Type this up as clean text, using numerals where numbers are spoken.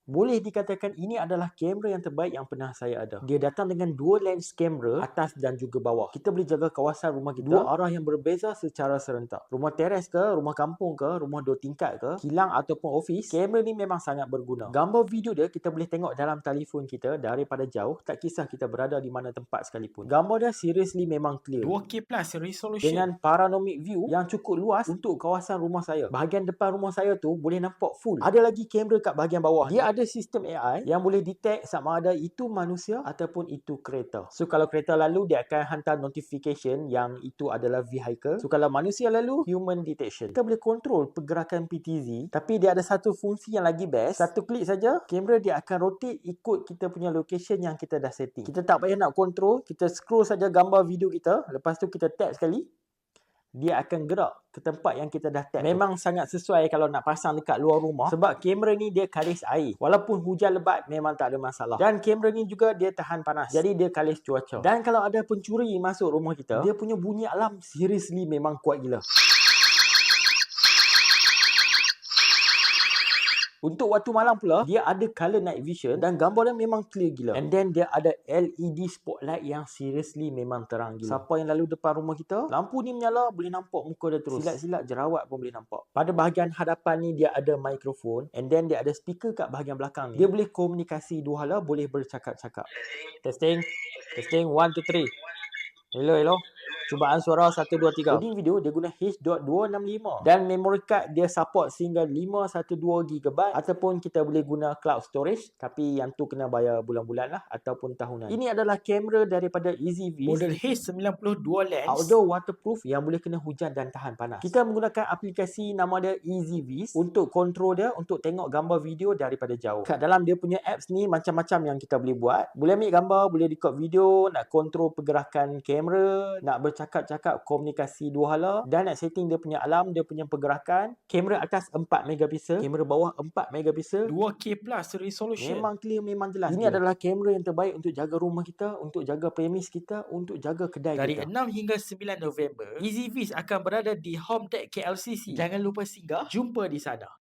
Boleh dikatakan ini adalah kamera yang terbaik yang pernah saya ada. Dia datang dengan dua lens kamera, atas dan juga bawah. Kita boleh jaga kawasan rumah kita dua arah yang berbeza secara serentak. Rumah teres ke, rumah kampung ke, rumah dua tingkat ke, kilang ataupun ofis, kamera ni memang sangat berguna. Gambar video dia kita boleh tengok dalam telefon kita daripada jauh, tak kisah kita berada di mana tempat sekalipun. Gambar dia seriously memang clear. 2K plus resolution. Dengan panoramic view yang cukup luas untuk kawasan rumah saya. Bahagian depan rumah saya tu boleh nampak full. Ada lagi kamera kat bahagian bawah. Dia ada sistem AI yang boleh detect sama ada itu manusia ataupun itu kereta. So kalau kereta lalu dia akan hantar notification yang itu adalah vehicle. So kalau manusia lalu, human detection. Kita boleh control pergerakan PTZ, tapi dia ada satu fungsi yang lagi best. Satu klik saja, kamera dia akan rotate ikut kita punya location yang kita dah setting. Kita tak payah nak control, kita scroll saja gambar video kita, lepas tu kita tap sekali, dia akan gerak ke tempat yang kita dah tap. Memang sangat sesuai kalau nak pasang dekat luar rumah, sebab kamera ni dia kalis air. Walaupun hujan lebat memang tak ada masalah. Dan kamera ni juga dia tahan panas, jadi dia kalis cuaca. Dan kalau ada pencuri masuk rumah kita, dia punya bunyi alarm seriously memang kuat gila. Untuk waktu malam pula, dia ada color night vision dan gambar dia memang clear gila. And then dia ada LED spotlight yang seriously memang terang gila. Siapa yang lalu depan rumah kita, lampu ni menyala, boleh nampak muka dia terus. Silat-silat jerawat pun boleh nampak. Pada bahagian hadapan ni dia ada mikrofon, and then dia ada speaker kat bahagian belakang ni. Dia boleh komunikasi dua hala, boleh bercakap-cakap. Testing. Testing 1 2 3. Hello. Cubaan suara 1 2 3. Loading video dia guna H.265 dan memory card dia support sehingga 512GB ataupun kita boleh guna cloud storage, tapi yang tu kena bayar bulan-bulan lah ataupun tahunan. Ini adalah kamera daripada EasyViz Model H92 lens. outdoor waterproof yang boleh kena hujan dan tahan panas. Kita menggunakan aplikasi nama dia EasyViz untuk kontrol dia, untuk tengok gambar video daripada jauh. Kat dalam dia punya apps ni macam-macam yang kita boleh buat. Boleh ambil gambar, boleh record video, nak kontrol pergerakan kamera, nak bercakap-cakap komunikasi dua hala, dan nak setting dia punya alarm, dia punya pergerakan. Kamera atas 4 megapixel, kamera bawah 4 megapixel. 2K plus resolution. Memang clear, memang jelas. Ini adalah kamera yang terbaik untuk jaga rumah kita, untuk jaga premis kita, untuk jaga kedai Dari kita. 6 hingga 9 November, EasyViz akan berada di Home Tech KLCC. Jangan lupa singgah, jumpa di sana.